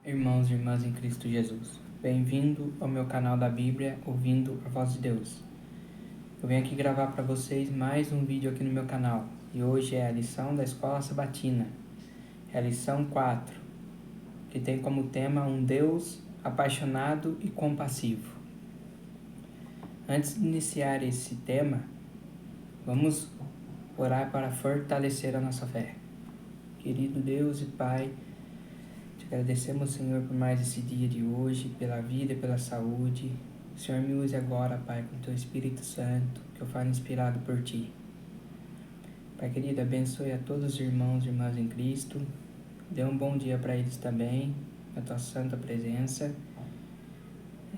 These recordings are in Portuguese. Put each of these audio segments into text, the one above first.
Irmãos e irmãs em Cristo Jesus, bem-vindo ao meu canal da Bíblia, ouvindo a voz de Deus. Eu venho aqui gravar para vocês mais um vídeo aqui no meu canal, e hoje é a lição da Escola Sabatina, é a lição 4, que tem como tema um Deus apaixonado e compassivo. Antes de iniciar esse tema, vamos orar para fortalecer a nossa fé. Querido Deus e Pai, te agradecemos, Senhor, por mais esse dia de hoje, pela vida e pela saúde. O Senhor me use agora, Pai, com o Teu Espírito Santo, que eu falo inspirado por Ti. Pai querido, abençoe a todos os irmãos e irmãs em Cristo. Dê um bom dia para eles também, na Tua santa presença.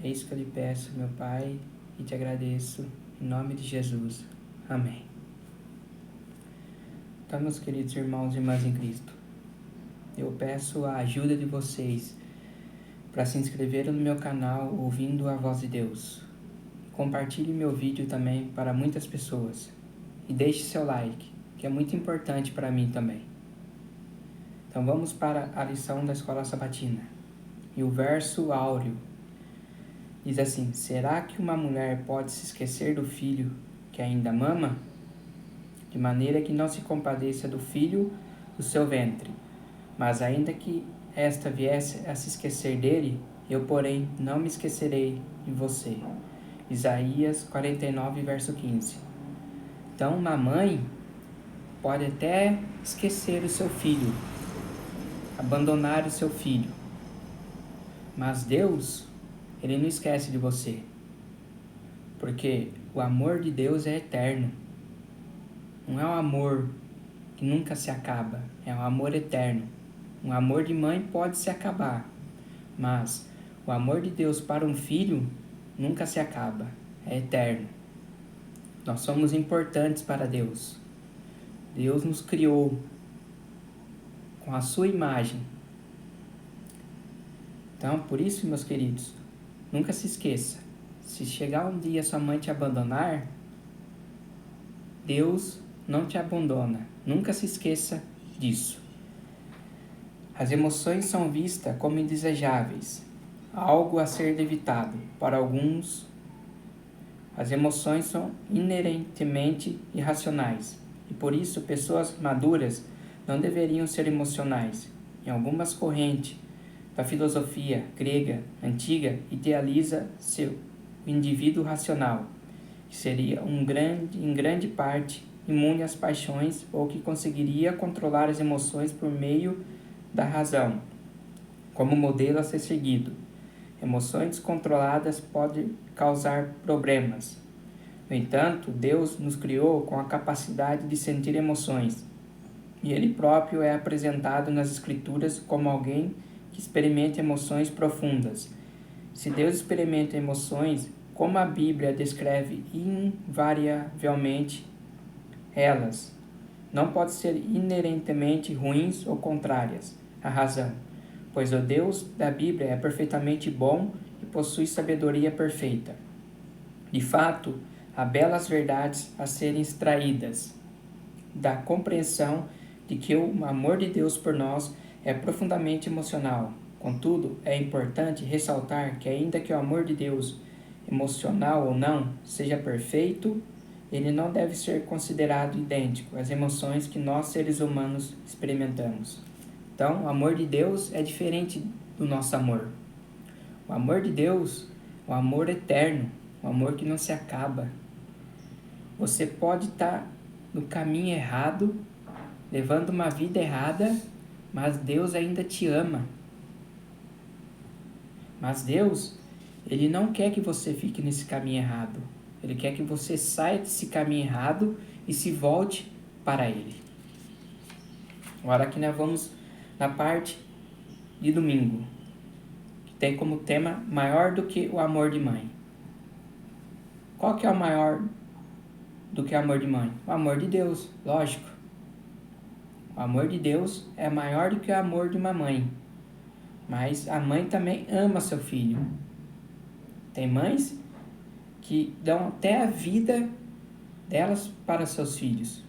É isso que eu lhe peço, meu Pai, e te agradeço, em nome de Jesus. Amém. Então, meus queridos irmãos e irmãs em Cristo, eu peço a ajuda de vocês para se inscrever no meu canal Ouvindo a Voz de Deus. Compartilhe meu vídeo também para muitas pessoas. E deixe seu like, que é muito importante para mim também. Então vamos para a lição da Escola Sabatina. E o verso áureo diz assim: será que uma mulher pode se esquecer do filho que ainda mama? De maneira que não se compadeça do filho do seu ventre. Mas ainda que esta viesse a se esquecer dele, eu, porém, não me esquecerei de você. Isaías 49, verso 15. Então, uma mãe pode até esquecer o seu filho, abandonar o seu filho. Mas Deus, Ele não esquece de você. Porque o amor de Deus é eterno. Não é um amor que nunca se acaba, é um amor eterno. Um amor de mãe pode se acabar, mas o amor de Deus para um filho nunca se acaba, é eterno. Nós somos importantes para Deus. Deus nos criou com a sua imagem. Então, por isso, meus queridos, nunca se esqueça. Se chegar um dia sua mãe te abandonar, Deus não te abandona. Nunca se esqueça disso. As emoções são vistas como indesejáveis, algo a ser evitado. Para alguns, as emoções são inerentemente irracionais, e por isso pessoas maduras não deveriam ser emocionais. Em algumas correntes da filosofia grega antiga, idealiza-se o indivíduo racional, que seria em grande parte imune às paixões ou que conseguiria controlar as emoções por meio da razão, como modelo a ser seguido. Emoções descontroladas podem causar problemas. No entanto, Deus nos criou com a capacidade de sentir emoções, e Ele próprio é apresentado nas Escrituras como alguém que experimenta emoções profundas. Se Deus experimenta emoções, como a Bíblia descreve invariavelmente elas, não podem ser inerentemente ruins ou contrárias à razão, pois o Deus da Bíblia é perfeitamente bom e possui sabedoria perfeita. De fato, há belas verdades a serem extraídas da compreensão de que o amor de Deus por nós é profundamente emocional. Contudo, é importante ressaltar que ainda que o amor de Deus, emocional ou não, seja perfeito, ele não deve ser considerado idêntico às emoções que nós seres humanos experimentamos. Então, o amor de Deus é diferente do nosso amor. O amor de Deus é um amor eterno, um amor que não se acaba. Você pode estar no caminho errado, levando uma vida errada, mas Deus ainda te ama. Mas Deus, Ele não quer que você fique nesse caminho errado. Ele quer que você saia desse caminho errado e se volte para Ele. Agora aqui nós vamos na parte de domingo, que tem como tema maior do que o amor de mãe. Qual que é o maior do que o amor de mãe? O amor de Deus, lógico. O amor de Deus é maior do que o amor de uma mãe. Mas a mãe também ama seu filho. Tem mães que dão até a vida delas para seus filhos.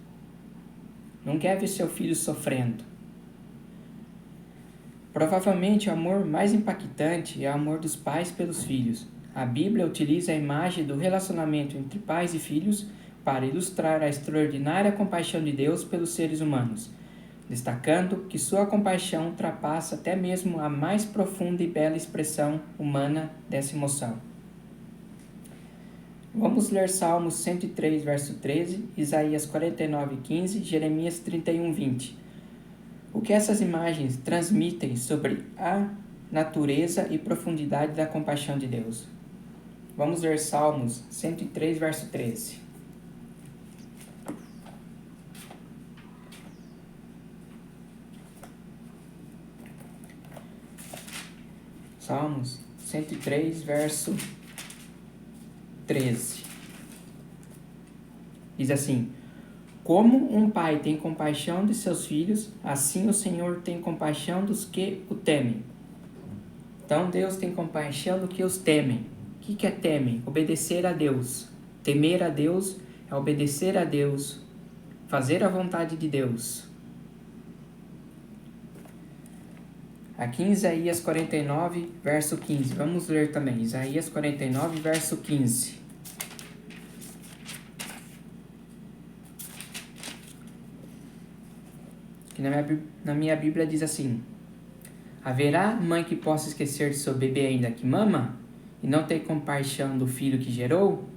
Não quer ver seu filho sofrendo. Provavelmente o amor mais impactante é o amor dos pais pelos filhos. A Bíblia utiliza a imagem do relacionamento entre pais e filhos para ilustrar a extraordinária compaixão de Deus pelos seres humanos, destacando que sua compaixão ultrapassa até mesmo a mais profunda e bela expressão humana dessa emoção. Vamos ler Salmos 103, verso 13, Isaías 49, 15, Jeremias 31, 20. O que essas imagens transmitem sobre a natureza e profundidade da compaixão de Deus? Vamos ler Salmos 103, verso 13. Salmos 103, verso 13. Diz assim: Como um pai tem compaixão de seus filhos, assim o Senhor tem compaixão dos que o temem. Então Deus tem compaixão dos que os temem. O que é temem? Obedecer a Deus. Temer a Deus é obedecer a Deus, fazer a vontade de Deus. Aqui em Isaías 49, verso 15. Vamos ler também. Isaías 49, verso 15. Que na minha Bíblia diz assim: Haverá mãe que possa esquecer de seu bebê ainda que mama, e não ter compaixão do filho que gerou?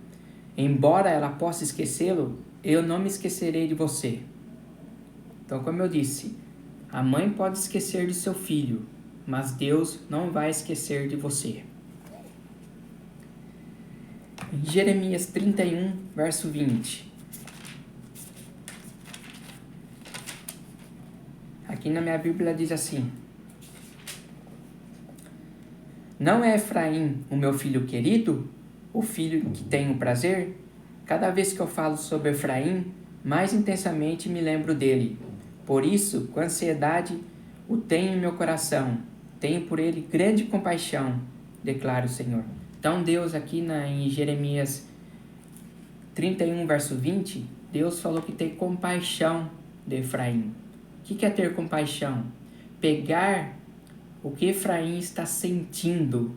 Embora ela possa esquecê-lo, eu não me esquecerei de você. Então, como eu disse, a mãe pode esquecer de seu filho, mas Deus não vai esquecer de você. Em Jeremias 31, verso 20. Aqui na minha Bíblia diz assim: Não é Efraim o meu filho querido, o filho que tenho prazer? Cada vez que eu falo sobre Efraim, mais intensamente me lembro dele. Por isso, com ansiedade, o tenho em meu coração. Tenho por ele grande compaixão, declara o Senhor. Então Deus aqui em Jeremias 31, verso 20, Deus falou que tem compaixão de Efraim. O que é ter compaixão? Pegar o que Efraim está sentindo.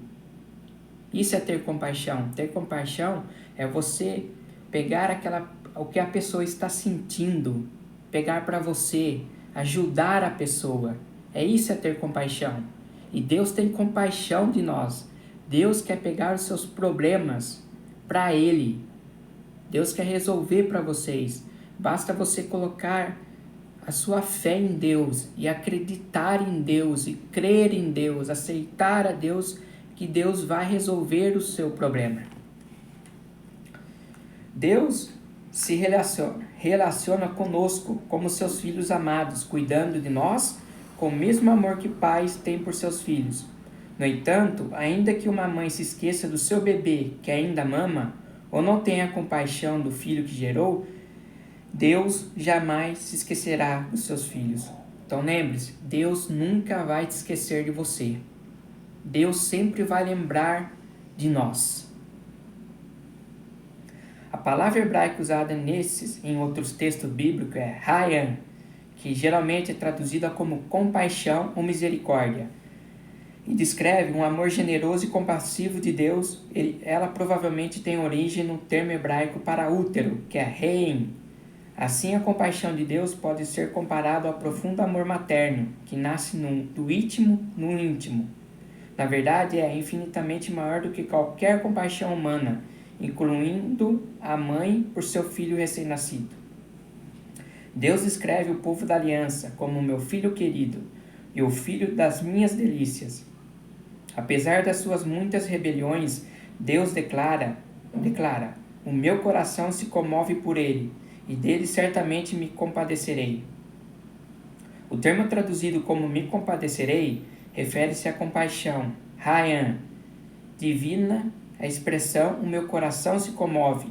Isso é ter compaixão. Ter compaixão é você pegar o que a pessoa está sentindo, pegar para você, ajudar a pessoa. Isso é ter compaixão. E Deus tem compaixão de nós. Deus quer pegar os seus problemas para Ele. Deus quer resolver para vocês. Basta você colocar a sua fé em Deus e acreditar em Deus e crer em Deus, aceitar a Deus, que Deus vai resolver o seu problema. Deus se relaciona conosco como seus filhos amados, cuidando de nós com o mesmo amor que pais têm por seus filhos. No entanto, ainda que uma mãe se esqueça do seu bebê que ainda mama, ou não tenha compaixão do filho que gerou, Deus jamais se esquecerá dos seus filhos. Então lembre-se, Deus nunca vai te esquecer de você. Deus sempre vai lembrar de nós. A palavra hebraica usada em outros textos bíblicos é Hayan, que geralmente é traduzida como compaixão ou misericórdia, e descreve um amor generoso e compassivo de Deus. Ela provavelmente tem origem no termo hebraico para útero, que é rein. Assim, a compaixão de Deus pode ser comparada ao profundo amor materno, que nasce do íntimo no íntimo. Na verdade, é infinitamente maior do que qualquer compaixão humana, incluindo a mãe por seu filho recém-nascido. Deus descreve o povo da aliança como meu filho querido e o filho das minhas delícias. Apesar das suas muitas rebeliões, Deus declara, o meu coração se comove por ele, e dele certamente me compadecerei. O termo traduzido como me compadecerei refere-se à compaixão, Hayan, divina. A expressão o meu coração se comove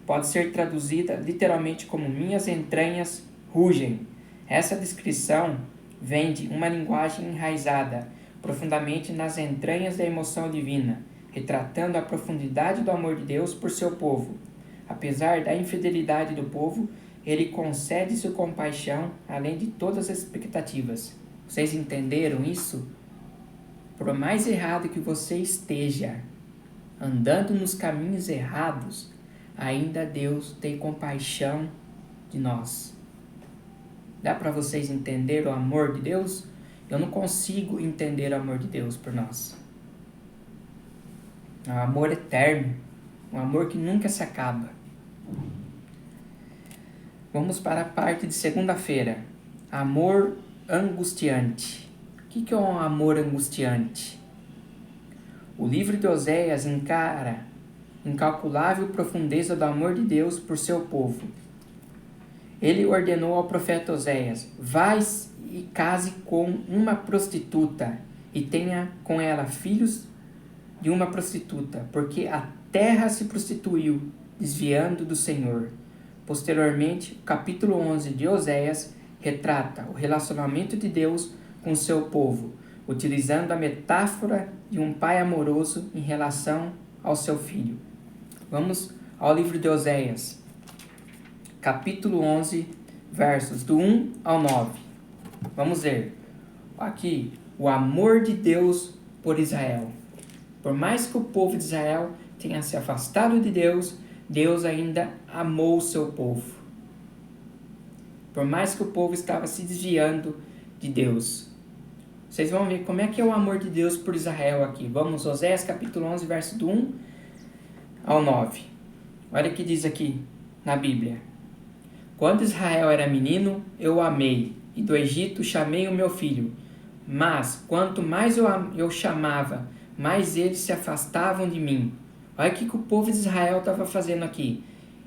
pode ser traduzida literalmente como minhas entranhas rugem. Essa descrição vem de uma linguagem enraizada profundamente nas entranhas da emoção divina, retratando a profundidade do amor de Deus por seu povo. Apesar da infidelidade do povo, ele concede sua compaixão além de todas as expectativas. Vocês entenderam isso? Por mais errado que você esteja, andando nos caminhos errados, ainda Deus tem compaixão de nós. Dá para vocês entenderem o amor de Deus? Eu não consigo entender o amor de Deus por nós. É um amor eterno, um amor que nunca se acaba. Vamos para a parte de segunda-feira. Amor angustiante. O que é um amor angustiante? O livro de Oséias encara incalculável profundeza do amor de Deus por seu povo. Ele ordenou ao profeta Oséias: vai e case com uma prostituta e tenha com ela filhos de uma prostituta, porque a terra se prostituiu, desviando do Senhor. Posteriormente, o capítulo 11 de Oséias retrata o relacionamento de Deus com seu povo, utilizando a metáfora de um pai amoroso em relação ao seu filho. Vamos ao livro de Oséias, capítulo 11, versos do 1 ao 9. Vamos ver aqui o amor de Deus por Israel. Por mais que o povo de Israel tenha se afastado de Deus, Deus ainda amou o seu povo. Por mais que o povo estava se desviando de Deus. Vocês vão ver como é que é o amor de Deus por Israel aqui. Vamos, Oséias capítulo 11, verso do 1 ao 9. Olha o que diz aqui na Bíblia. Quando Israel era menino, eu o amei, e do Egito chamei o meu filho. Mas, quanto mais eu chamava, mais eles se afastavam de mim. Olha o que o povo de Israel estava fazendo aqui.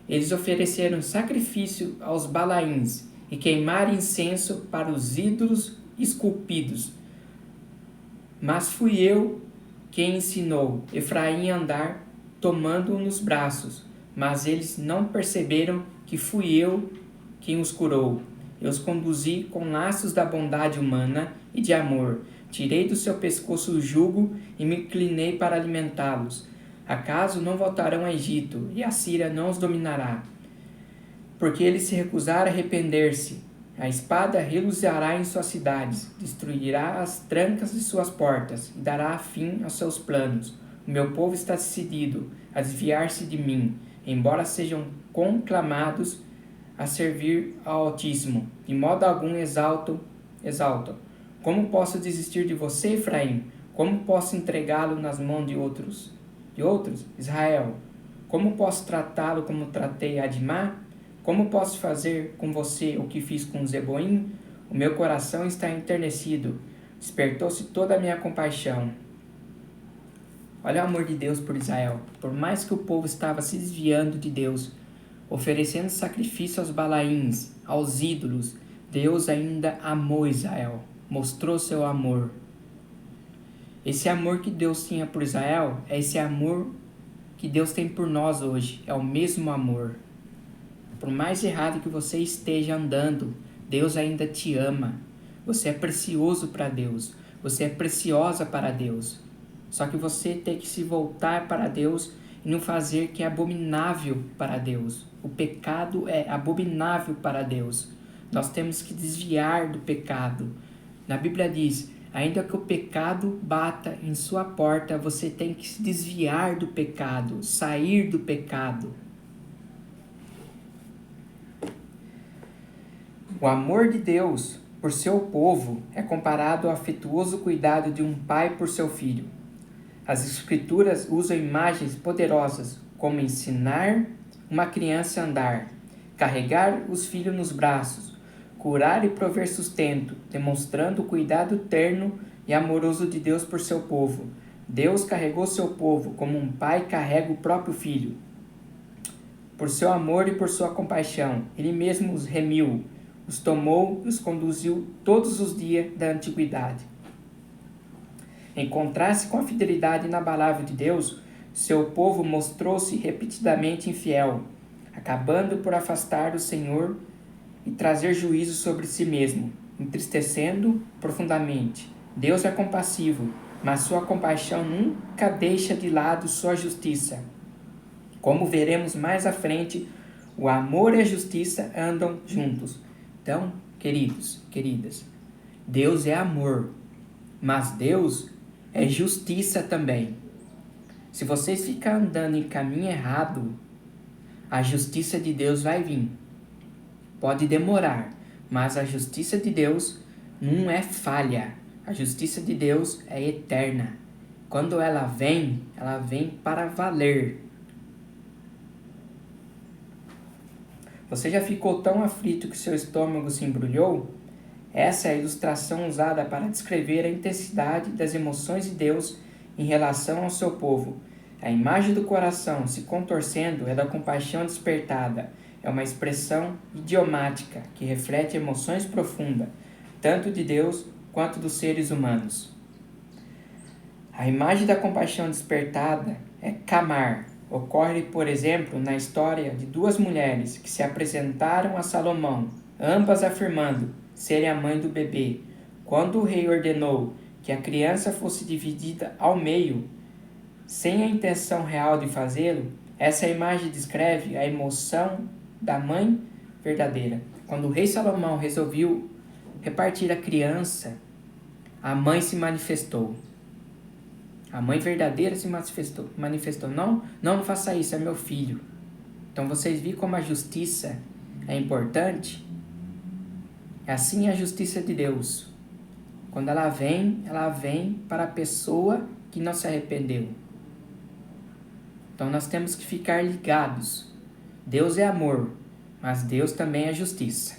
Eles ofereceram sacrifício aos Balaíns e queimaram incenso para os ídolos esculpidos. Mas fui eu quem ensinou Efraim a andar, tomando-o nos braços. Mas eles não perceberam que fui eu quem os curou. Eu os conduzi com laços da bondade humana e de amor. Tirei do seu pescoço o jugo e me inclinei para alimentá-los. Acaso não voltarão ao Egito, e a Síria não os dominará? Porque eles se recusaram a arrepender-se. A espada reluzirá em suas cidades, destruirá as trancas de suas portas, e dará fim aos seus planos. O meu povo está decidido a desviar-se de mim, embora sejam conclamados a servir ao Altíssimo. De modo algum exaltam. Como posso desistir de você, Efraim? Como posso entregá-lo nas mãos de outros? Israel, como posso tratá-lo como tratei Admá? Como posso fazer com você o que fiz com Zeboim? O meu coração está enternecido, despertou-se toda a minha compaixão. Olha o amor de Deus por Israel. Por mais que o povo estava se desviando de Deus, oferecendo sacrifício aos Balaíns, aos ídolos, Deus ainda amou Israel, mostrou seu amor. Esse amor que Deus tinha por Israel é esse amor que Deus tem por nós hoje. É o mesmo amor. Por mais errado que você esteja andando, Deus ainda te ama. Você é precioso para Deus. Você é preciosa para Deus. Só que você tem que se voltar para Deus e não fazer o que é abominável para Deus. O pecado é abominável para Deus. Nós temos que desviar do pecado. Na Bíblia diz: ainda que o pecado bata em sua porta, você tem que se desviar do pecado, sair do pecado. O amor de Deus por seu povo é comparado ao afetuoso cuidado de um pai por seu filho. As Escrituras usam imagens poderosas como ensinar uma criança a andar, carregar os filhos nos braços, curar e prover sustento, demonstrando o cuidado terno e amoroso de Deus por seu povo. Deus carregou seu povo como um pai carrega o próprio filho. Por seu amor e por sua compaixão, Ele mesmo os remiu, os tomou e os conduziu todos os dias da antiguidade. Em contraste com a fidelidade inabalável de Deus, seu povo mostrou-se repetidamente infiel, acabando por afastar o Senhor e trazer juízo sobre si mesmo, entristecendo profundamente. Deus é compassivo, mas sua compaixão nunca deixa de lado sua justiça. Como veremos mais à frente, o amor e a justiça andam juntos. Então, queridos, queridas, Deus é amor, mas Deus é justiça também. Se vocês ficarem andando em caminho errado, a justiça de Deus vai vir. Pode demorar, mas a justiça de Deus não é falha. A justiça de Deus é eterna. Quando ela vem para valer. Você já ficou tão aflito que seu estômago se embrulhou? Essa é a ilustração usada para descrever a intensidade das emoções de Deus em relação ao seu povo. A imagem do coração se contorcendo é da compaixão despertada. É uma expressão idiomática que reflete emoções profundas, tanto de Deus quanto dos seres humanos. A imagem da compaixão despertada é Camar. Ocorre, por exemplo, na história de duas mulheres que se apresentaram a Salomão, ambas afirmando serem a mãe do bebê. Quando o rei ordenou que a criança fosse dividida ao meio, sem a intenção real de fazê-lo, essa imagem descreve a emoção da mãe verdadeira. Quando o rei Salomão resolveu repartir a criança, a mãe se manifestou. A mãe verdadeira se manifestou. Não faça isso, é meu filho. Então vocês viram como a justiça é importante? Assim é a justiça de Deus. Quando ela vem para a pessoa que não se arrependeu. Então nós temos que ficar ligados. Deus é amor, mas Deus também é justiça.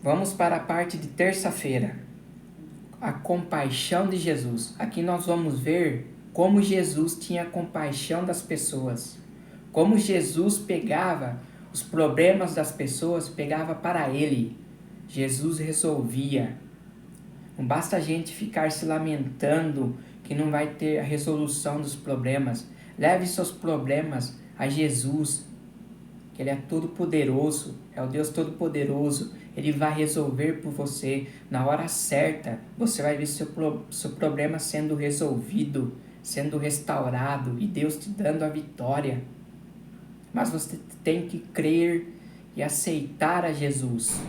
Vamos para a parte de terça-feira. A compaixão de Jesus. Aqui nós vamos ver como Jesus tinha compaixão das pessoas. Como Jesus pegava os problemas das pessoas, pegava para ele. Jesus resolvia. Não basta a gente ficar se lamentando que não vai ter a resolução dos problemas. Leve seus problemas a Jesus, que Ele é todo-poderoso, é o Deus todo-poderoso. Ele vai resolver por você. Na hora certa, você vai ver seu problema sendo resolvido, sendo restaurado e Deus te dando a vitória. Mas você tem que crer e aceitar a Jesus.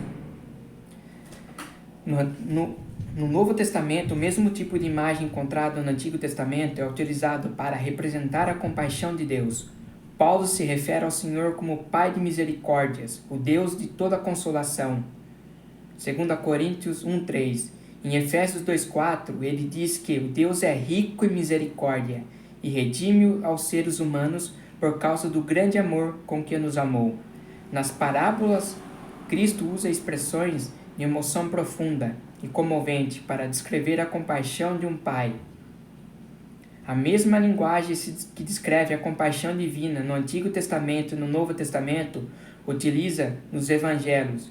No Novo Testamento, o mesmo tipo de imagem encontrado no Antigo Testamento é utilizado para representar a compaixão de Deus. Paulo se refere ao Senhor como Pai de misericórdias, o Deus de toda consolação. 2 Coríntios 1:3. Em Efésios 2:4, ele diz que o Deus é rico em misericórdia e redime aos seres humanos por causa do grande amor com que nos amou. Nas parábolas, Cristo usa expressões de emoção profunda e comovente para descrever a compaixão de um pai. A mesma linguagem que descreve a compaixão divina no Antigo Testamento e no Novo Testamento utiliza nos Evangelhos,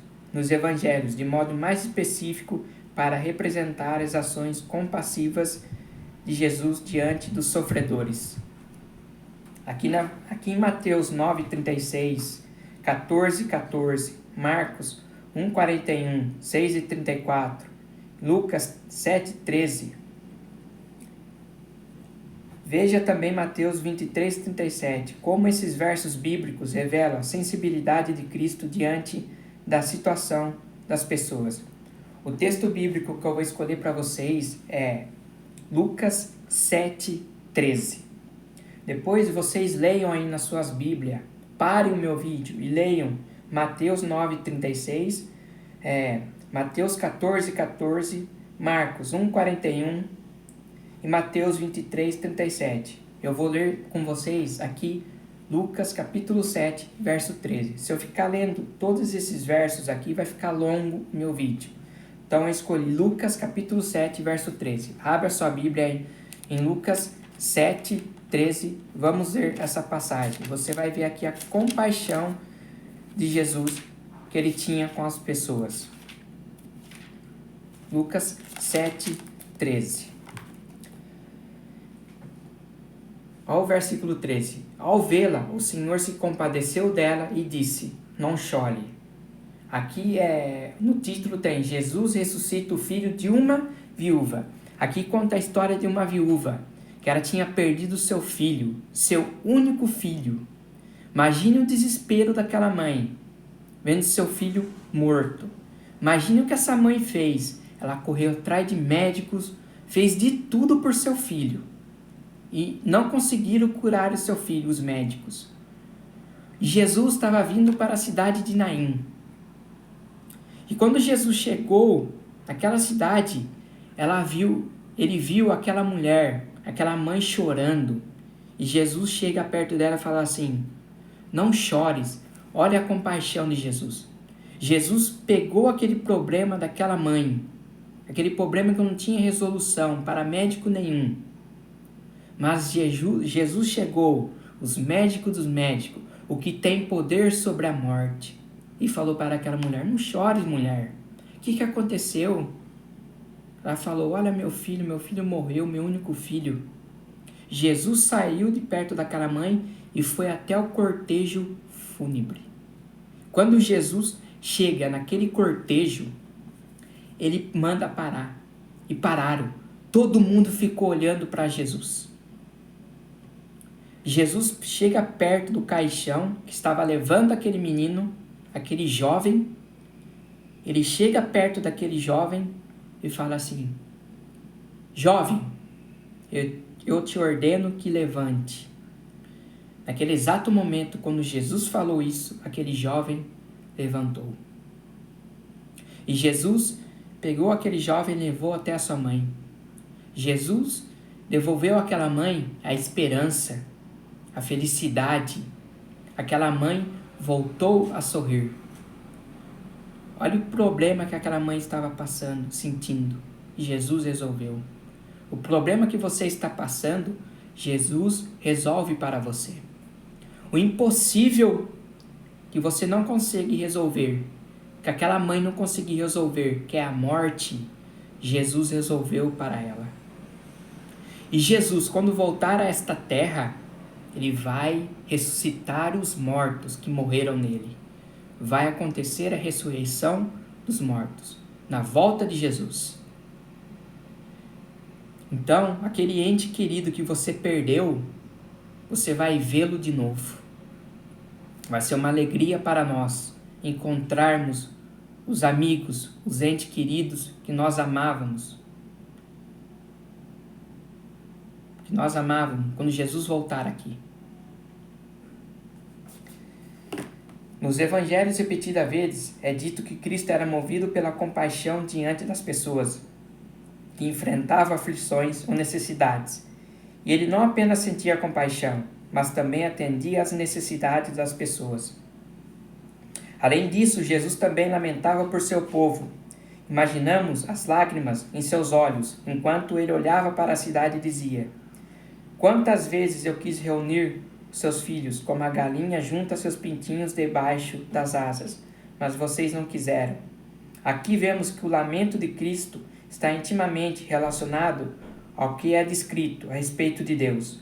de modo mais específico para representar as ações compassivas de Jesus diante dos sofredores. Aqui em Mateus 9:36, 14:14, Marcos 1:41, 6:34, Lucas 7:13. Veja também Mateus 23:37, como esses versos bíblicos revelam a sensibilidade de Cristo diante da situação das pessoas. O texto bíblico que eu vou escolher para vocês é Lucas 7:13. Depois vocês leiam aí nas suas Bíblias, parem o meu vídeo e leiam Mateus 9:36, Mateus 14:14, Marcos 1:41 e Mateus 23:37. Eu vou ler com vocês aqui Lucas capítulo 7, verso 13. Se eu ficar lendo todos esses versos aqui, vai ficar longo o meu vídeo. Então eu escolhi Lucas capítulo 7, verso 13. Abra sua Bíblia aí em Lucas 7:13. Vamos ler essa passagem. Você vai ver aqui a compaixão de Jesus que ele tinha com as pessoas. Lucas 7:13. Olha o versículo 13. Ao vê-la, o Senhor se compadeceu dela e disse: não chore. Aqui no título tem Jesus ressuscita o filho de uma viúva. Aqui conta a história de uma viúva que ela tinha perdido seu filho, seu único filho. Imagine o desespero daquela mãe, vendo seu filho morto. Imagine o que essa mãe fez. Ela correu atrás de médicos, fez de tudo por seu filho. E não conseguiram curar o seu filho, os médicos. Jesus estava vindo para a cidade de Naim. E quando Jesus chegou naquela cidade, ele viu aquela mulher, aquela mãe chorando. E Jesus chega perto dela e fala assim: não chores, olha a compaixão de Jesus. Jesus pegou aquele problema daquela mãe, aquele problema que não tinha resolução para médico nenhum. Mas Jesus chegou, os médicos dos médicos, o que tem poder sobre a morte, e falou para aquela mulher: não chores, mulher. O que aconteceu? Ela falou: olha, meu filho morreu, meu único filho. Jesus saiu de perto daquela mãe e foi até o cortejo fúnebre. Quando Jesus chega naquele cortejo, ele manda parar. E pararam. Todo mundo ficou olhando para Jesus. Jesus chega perto do caixão que estava levando aquele menino, aquele jovem. Ele chega perto daquele jovem e fala assim: jovem, eu te ordeno que levante. Naquele exato momento, quando Jesus falou isso, aquele jovem levantou. E Jesus pegou aquele jovem e levou até a sua mãe. Jesus devolveu àquela mãe a esperança, a felicidade. Aquela mãe voltou a sorrir. Olha o problema que aquela mãe estava passando, sentindo. E Jesus resolveu. O problema que você está passando, Jesus resolve para você. O impossível que você não consegue resolver, que aquela mãe não conseguiu resolver, que é a morte, Jesus resolveu para ela. E Jesus, quando voltar a esta terra, ele vai ressuscitar os mortos que morreram nele. Vai acontecer a ressurreição dos mortos, na volta de Jesus. Então, aquele ente querido que você perdeu, você vai vê-lo de novo. Vai ser uma alegria para nós encontrarmos os amigos, os entes queridos que nós amávamos. Que nós amávamos quando Jesus voltar aqui. Nos evangelhos repetidas vezes é dito que Cristo era movido pela compaixão diante das pessoas que enfrentavam aflições ou necessidades. E ele não apenas sentia compaixão, mas também atendia às necessidades das pessoas. Além disso, Jesus também lamentava por seu povo. Imaginamos as lágrimas em seus olhos, enquanto ele olhava para a cidade e dizia: quantas vezes eu quis reunir seus filhos, como a galinha junta seus pintinhos debaixo das asas, mas vocês não quiseram. Aqui vemos que o lamento de Cristo está intimamente relacionado ao que é descrito a respeito de Deus.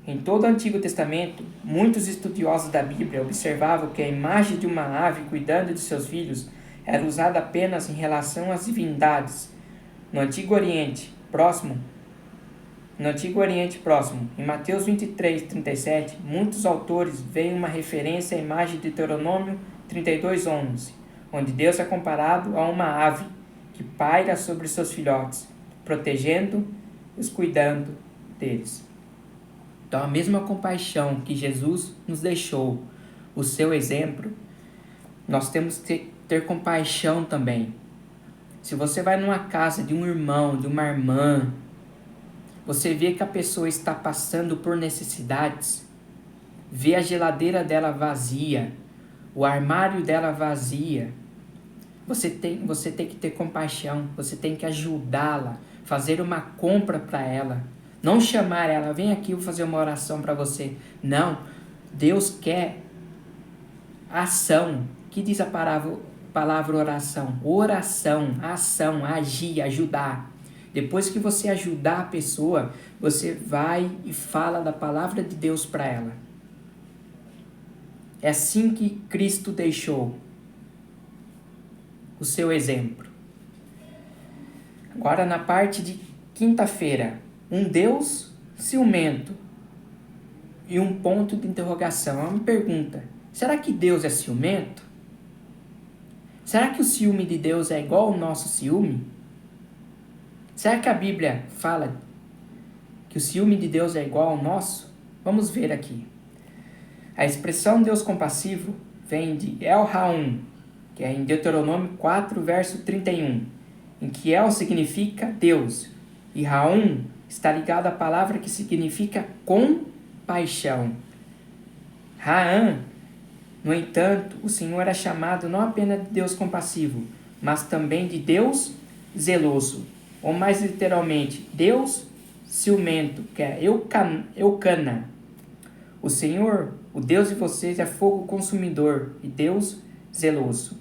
Em todo o Antigo Testamento, muitos estudiosos da Bíblia observavam que a imagem de uma ave cuidando de seus filhos era usada apenas em relação às divindades. No Antigo Oriente Próximo, em Mateus 23:37, muitos autores veem uma referência à imagem de Deuteronômio 32:11, onde Deus é comparado a uma ave que paira sobre seus filhotes, protegendo e os cuidando deles. Então, a mesma compaixão que Jesus nos deixou, o seu exemplo, nós temos que ter compaixão também. Se você vai numa casa de um irmão, de uma irmã, você vê que a pessoa está passando por necessidades, vê a geladeira dela vazia, o armário dela vazia, você tem que ter compaixão, você tem que ajudá-la, fazer uma compra para ela. Não chamar ela: vem aqui, eu vou fazer uma oração para você. Não, Deus quer ação. Que diz a palavra oração? Oração, ação, agir, ajudar. Depois que você ajudar a pessoa, você vai e fala da palavra de Deus para ela. É assim que Cristo deixou o seu exemplo. Agora, na parte de quinta-feira, um Deus ciumento e um ponto de interrogação. É uma pergunta: será que Deus é ciumento? Será que o ciúme de Deus é igual ao nosso ciúme? Será que a Bíblia fala que o ciúme de Deus é igual ao nosso? Vamos ver aqui. A expressão Deus compassivo vem de El Raum, que é em Deuteronômio 4, verso 31, em que El significa Deus, e Raum está ligado à palavra que significa compaixão. Raam, no entanto, o Senhor é chamado não apenas de Deus compassivo, mas também de Deus zeloso, ou mais literalmente, Deus ciumento, que é Eucana. O Senhor, o Deus de vocês, é fogo consumidor e Deus zeloso.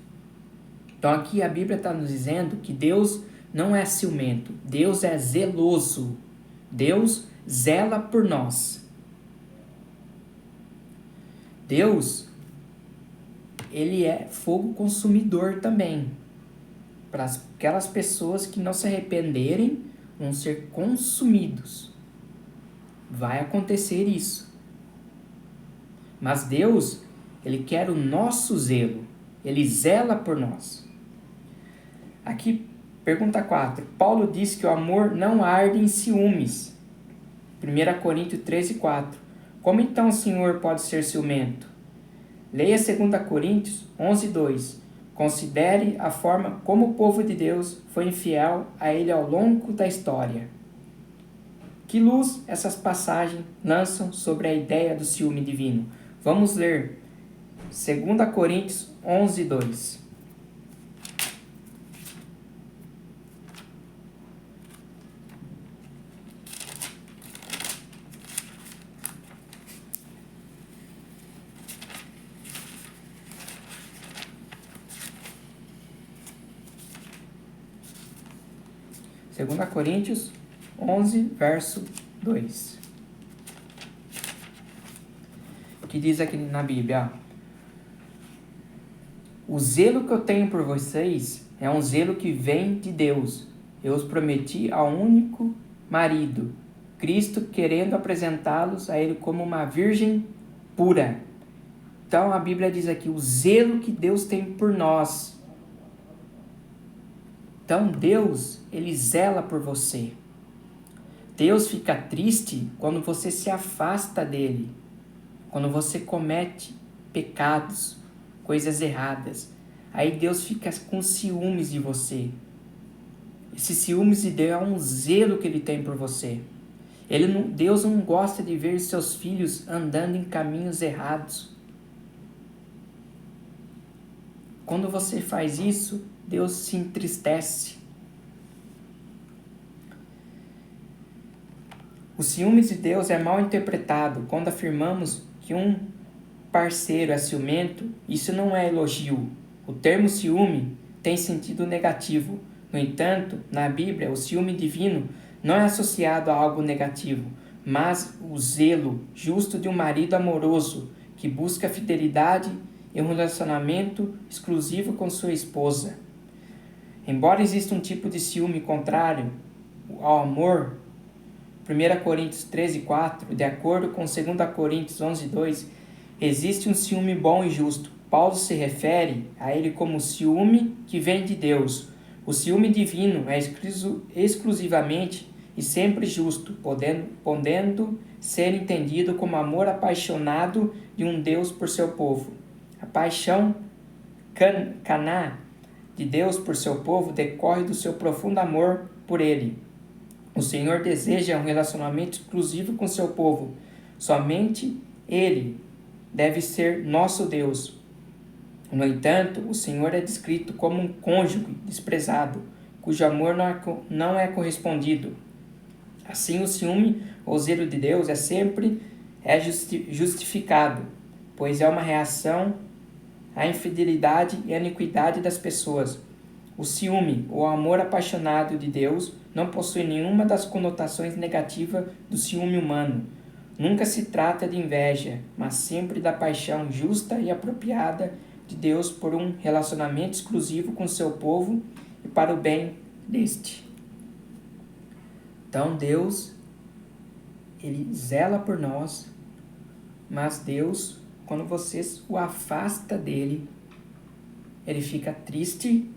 Então aqui a Bíblia está nos dizendo que Deus não é ciumento, Deus é zeloso. Deus zela por nós. Deus, ele é fogo consumidor também. Para aquelas pessoas que não se arrependerem, vão ser consumidos. Vai acontecer isso. Mas Deus, ele quer o nosso zelo. Ele zela por nós. Aqui, pergunta 4. Paulo diz que o amor não arde em ciúmes. 1 Coríntios 13, 4. Como então o Senhor pode ser ciumento? Leia 2 Coríntios 11, 2. Considere a forma como o povo de Deus foi infiel a ele ao longo da história. Que luz essas passagens lançam sobre a ideia do ciúme divino? Vamos ler 2 Coríntios 11, 2. Segunda Coríntios 11, verso 2. Que diz aqui na Bíblia: o zelo que eu tenho por vocês é um zelo que vem de Deus. Eu os prometi ao único marido, Cristo, querendo apresentá-los a Ele como uma virgem pura. Então a Bíblia diz aqui o zelo que Deus tem por nós. Então Deus, ele zela por você. Deus fica triste quando você se afasta dele, quando você comete pecados, coisas erradas. Aí Deus fica com ciúmes de você. Esse ciúmes de Deus é um zelo que ele tem por você. Deus não gosta de ver seus filhos andando em caminhos errados. Quando você faz isso, Deus se entristece. O ciúme de Deus é mal interpretado quando afirmamos que um parceiro é ciumento. Isso não é elogio. O termo ciúme tem sentido negativo. No entanto, na Bíblia, o ciúme divino não é associado a algo negativo, mas o zelo justo de um marido amoroso que busca fidelidade e um relacionamento exclusivo com sua esposa. Embora exista um tipo de ciúme contrário ao amor, 1 Coríntios 13, 4, de acordo com 2 Coríntios 11, 2, existe um ciúme bom e justo. Paulo se refere a ele como ciúme que vem de Deus. O ciúme divino é exclusivamente e sempre justo, podendo ser entendido como amor apaixonado de um Deus por seu povo. A paixão caná de Deus por seu povo decorre do seu profundo amor por ele. O Senhor deseja um relacionamento exclusivo com seu povo. Somente ele deve ser nosso Deus. No entanto, o Senhor é descrito como um cônjuge desprezado, cujo amor não é correspondido. Assim, o ciúme ou zelo de Deus sempre é justificado, pois é uma reação à infidelidade e à iniquidade das pessoas. O ciúme ou amor apaixonado de Deus não possui nenhuma das conotações negativas do ciúme humano. Nunca se trata de inveja, mas sempre da paixão justa e apropriada de Deus por um relacionamento exclusivo com seu povo e para o bem deste. Então Deus, ele zela por nós, mas Deus, quando você o afasta dele, ele fica triste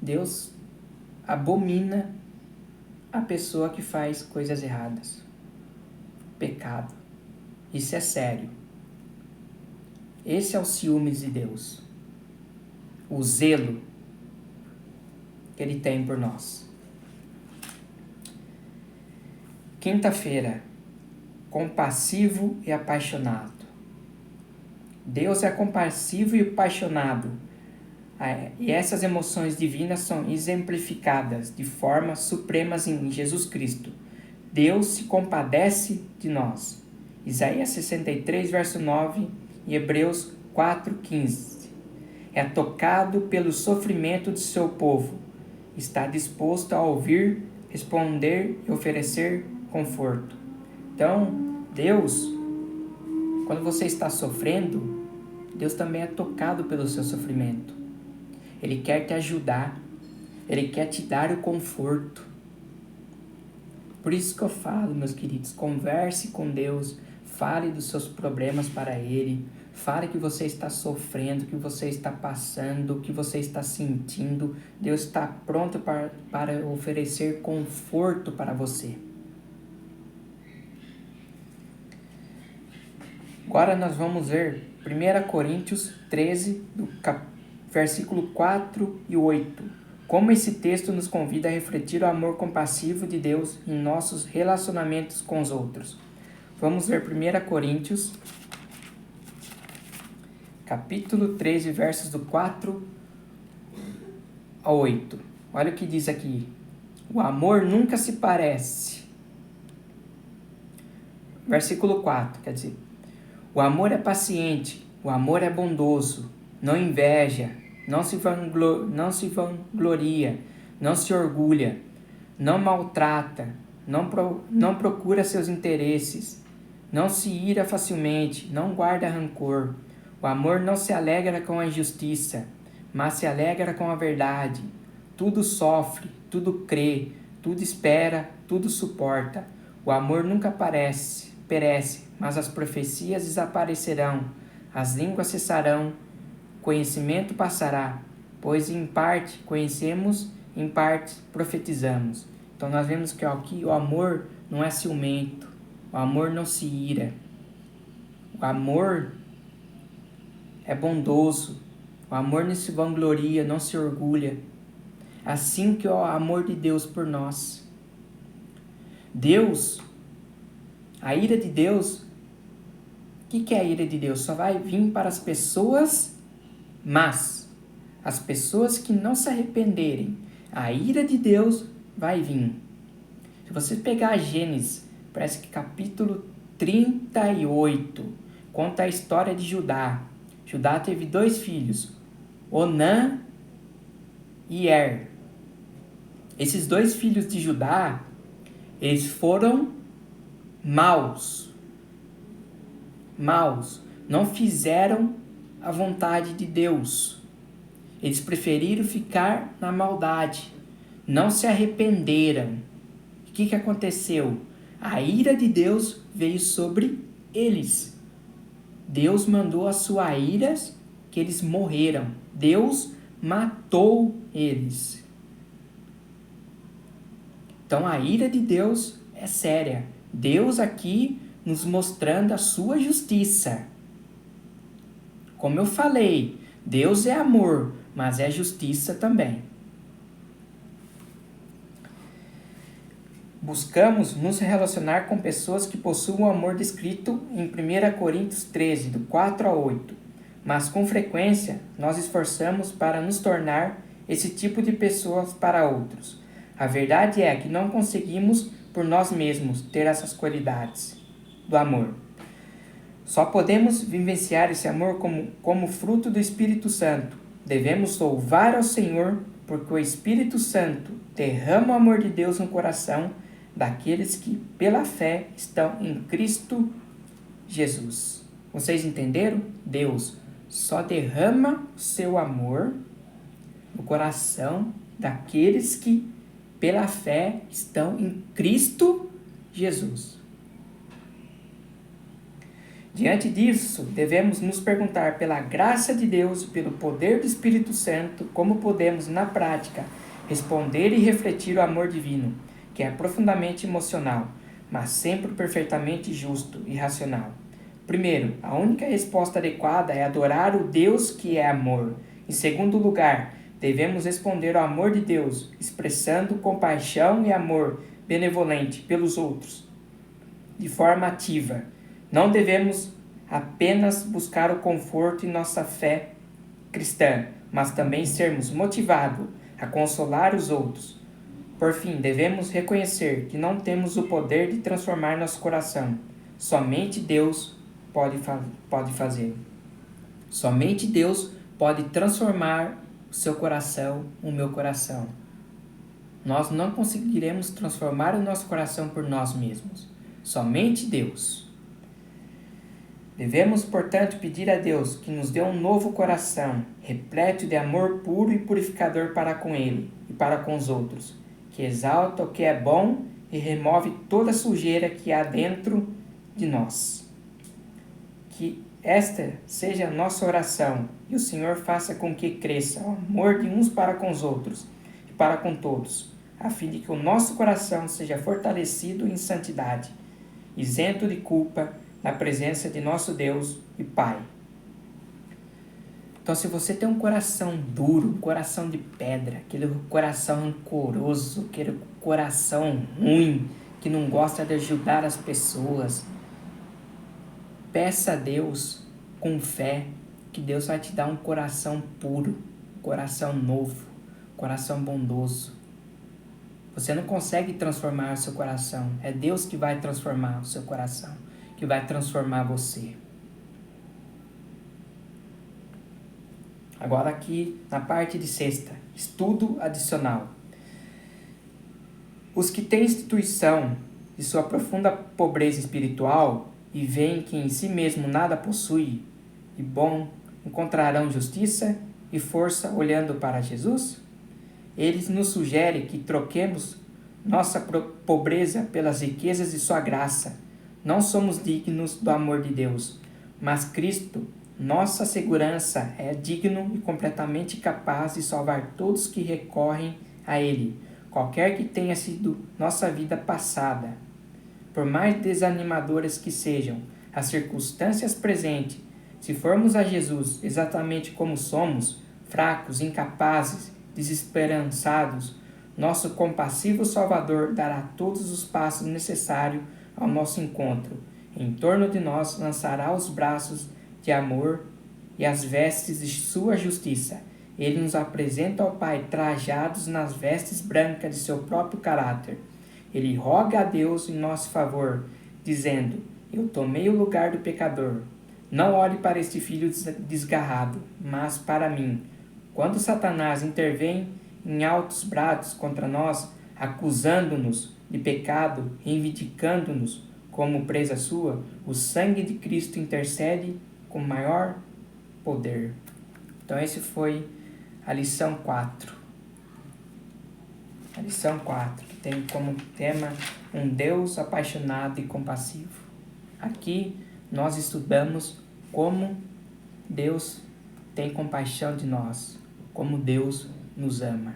Deus abomina a pessoa que faz coisas erradas. Pecado. Isso é sério. Esse é o ciúmes de Deus. O zelo que Ele tem por nós. Quinta-feira. Compassivo e apaixonado. Deus é compassivo e apaixonado. E essas emoções divinas são exemplificadas de formas supremas em Jesus Cristo. Deus se compadece de nós. Isaías 63, verso 9 e Hebreus 4:15. É tocado pelo sofrimento de seu povo. Está disposto a ouvir, responder e oferecer conforto. Então, Deus, quando você está sofrendo, Deus também é tocado pelo seu sofrimento. Ele quer te ajudar. Ele quer te dar o conforto. Por isso que eu falo, meus queridos, converse com Deus. Fale dos seus problemas para Ele. Fale que você está sofrendo, que você está passando, que você está sentindo. Deus está pronto para oferecer conforto para você. Agora nós vamos ver 1 Coríntios 13, versículo 4 e 8. Como esse texto nos convida a refletir o amor compassivo de Deus em nossos relacionamentos com os outros. Vamos ver 1 Coríntios, capítulo 13, versos do 4 ao 8. Olha o que diz aqui. O amor nunca se parece. Versículo 4, quer dizer, o amor é paciente, o amor é bondoso, não inveja, não se vangloria, não se orgulha, não maltrata, não procura seus interesses, não se ira facilmente, não guarda rancor. O amor não se alegra com a injustiça, mas se alegra com a verdade. Tudo sofre, tudo crê, tudo espera, tudo suporta. O amor nunca perece, mas as profecias desaparecerão, as línguas cessarão, o conhecimento passará, pois em parte conhecemos, em parte profetizamos. Então nós vemos que aqui o amor não é ciumento, o amor não se ira, o amor é bondoso, o amor não se vangloria, não se orgulha. Assim que é o amor de Deus por nós. Deus, a ira de Deus, o que é a ira de Deus? Só vai vir para as pessoas más, as pessoas que não se arrependerem. A ira de Deus vai vir. Se você pegar Gênesis, parece que capítulo 38, conta a história de Judá. Judá teve 2 filhos, Onã e Er. Esses 2 filhos de Judá, eles foram maus, não fizeram a vontade de Deus. Eles preferiram ficar na maldade, não se arrependeram. O que aconteceu? A ira de Deus veio sobre eles. Deus mandou a sua ira que eles morreram. Deus matou eles. Então a ira de Deus é séria. Deus aqui nos mostrando a sua justiça. Como eu falei, Deus é amor, mas é justiça também. Buscamos nos relacionar com pessoas que possuem o amor descrito em 1 Coríntios 13, do 4 a 8. Mas com frequência nós esforçamos para nos tornar esse tipo de pessoas para outros. A verdade é que não conseguimos por nós mesmos ter essas qualidades do amor. Só podemos vivenciar esse amor como fruto do Espírito Santo. Devemos louvar ao Senhor porque o Espírito Santo derrama o amor de Deus no coração daqueles que, pela fé, estão em Cristo Jesus. Vocês entenderam? Deus só derrama o seu amor no coração daqueles que, pela fé, estão em Cristo Jesus. Diante disso, devemos nos perguntar, pela graça de Deus e pelo poder do Espírito Santo, como podemos, na prática, responder e refletir o amor divino, que é profundamente emocional, mas sempre perfeitamente justo e racional. Primeiro, a única resposta adequada é adorar o Deus que é amor. Em segundo lugar, devemos responder ao amor de Deus, expressando compaixão e amor benevolente pelos outros, de forma ativa. Não devemos apenas buscar o conforto em nossa fé cristã, mas também sermos motivados a consolar os outros. Por fim, devemos reconhecer que não temos o poder de transformar nosso coração. Somente Deus pode fazê-lo. Somente Deus pode transformar o seu coração, o meu coração. Nós não conseguiremos transformar o nosso coração por nós mesmos. Somente Deus. Devemos, portanto, pedir a Deus que nos dê um novo coração, repleto de amor puro e purificador para com Ele e para com os outros, que exalta o que é bom e remove toda a sujeira que há dentro de nós. Que esta seja a nossa oração e o Senhor faça com que cresça o amor de uns para com os outros e para com todos, a fim de que o nosso coração seja fortalecido em santidade, isento de culpa, na presença de nosso Deus e Pai. Então, se você tem um coração duro, um coração de pedra, aquele coração rancoroso, aquele coração ruim, que não gosta de ajudar as pessoas, peça a Deus com fé que Deus vai te dar um coração puro, um coração novo, um coração bondoso. Você não consegue transformar o seu coração, é Deus que vai transformar o seu coração, que vai transformar você. Agora aqui na parte de sexta, estudo adicional. Os que têm instituição de sua profunda pobreza espiritual e veem que em si mesmo nada possui de bom, encontrarão justiça e força olhando para Jesus? Eles nos sugerem que troquemos nossa pobreza pelas riquezas de sua graça. Não somos dignos do amor de Deus, mas Cristo, nossa segurança, é digno e completamente capaz de salvar todos que recorrem a Ele, qualquer que tenha sido nossa vida passada. Por mais desanimadoras que sejam as circunstâncias presentes, se formos a Jesus exatamente como somos, fracos, incapazes, desesperançados, nosso compassivo Salvador dará todos os passos necessários ao nosso encontro. Em torno de nós lançará os braços de amor e as vestes de sua justiça. Ele nos apresenta ao Pai trajados nas vestes brancas de seu próprio caráter. Ele roga a Deus em nosso favor, dizendo: eu tomei o lugar do pecador. Não olhe para este filho desgarrado, mas para mim. Quando Satanás intervém em altos brados contra nós, acusando-nos de pecado, reivindicando-nos como presa sua, o sangue de Cristo intercede com maior poder. Então, esse foi a lição 4. A lição 4, que tem como tema um Deus apaixonado e compassivo. Aqui nós estudamos como Deus tem compaixão de nós, como Deus nos ama.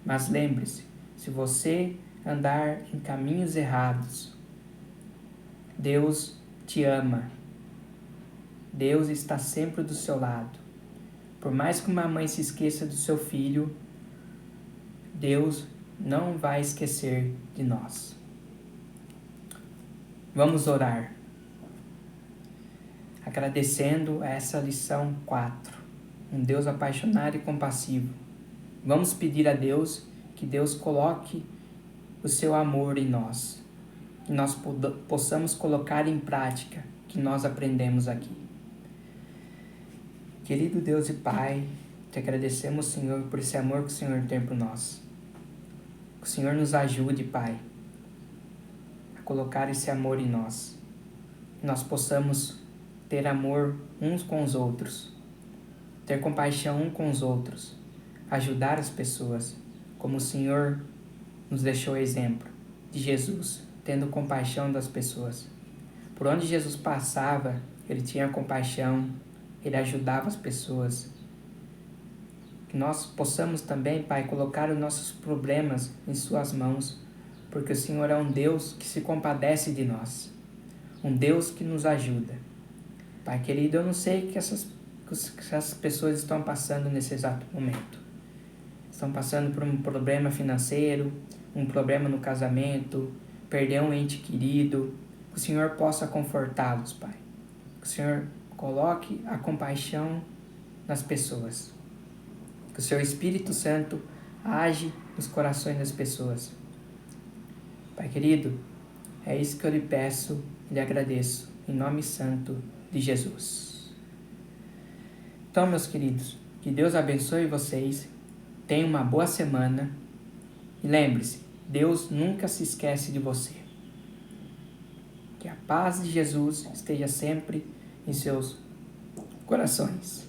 Mas lembre-se, se você andar em caminhos errados, Deus te ama. Deus está sempre do seu lado. Por mais que uma mãe se esqueça do seu filho, Deus não vai esquecer de nós. Vamos orar, agradecendo essa lição 4. Um Deus apaixonado e compassivo. Vamos pedir a Deus que Deus coloque o seu amor em nós, que nós possamos colocar em prática o que nós aprendemos aqui. Querido Deus e Pai, te agradecemos, Senhor, por esse amor que o Senhor tem por nós. Que o Senhor nos ajude, Pai, a colocar esse amor em nós. Que nós possamos ter amor uns com os outros, ter compaixão uns com os outros, ajudar as pessoas, como o Senhor nos deixou exemplo de Jesus, tendo compaixão das pessoas. Por onde Jesus passava, Ele tinha compaixão, Ele ajudava as pessoas. Que nós possamos também, Pai, colocar os nossos problemas em Suas mãos, porque o Senhor é um Deus que se compadece de nós, um Deus que nos ajuda. Pai querido, eu não sei o que essas pessoas estão passando nesse exato momento. Estão passando por um problema financeiro, um problema no casamento, perder um ente querido. Que o Senhor possa confortá-los, Pai. Que o Senhor coloque a compaixão nas pessoas. Que o Seu Espírito Santo age nos corações das pessoas. Pai querido, é isso que eu lhe peço e lhe agradeço, em nome santo de Jesus. Então, meus queridos, que Deus abençoe vocês, tenham uma boa semana e lembre-se, Deus nunca se esquece de você. Que a paz de Jesus esteja sempre em seus corações.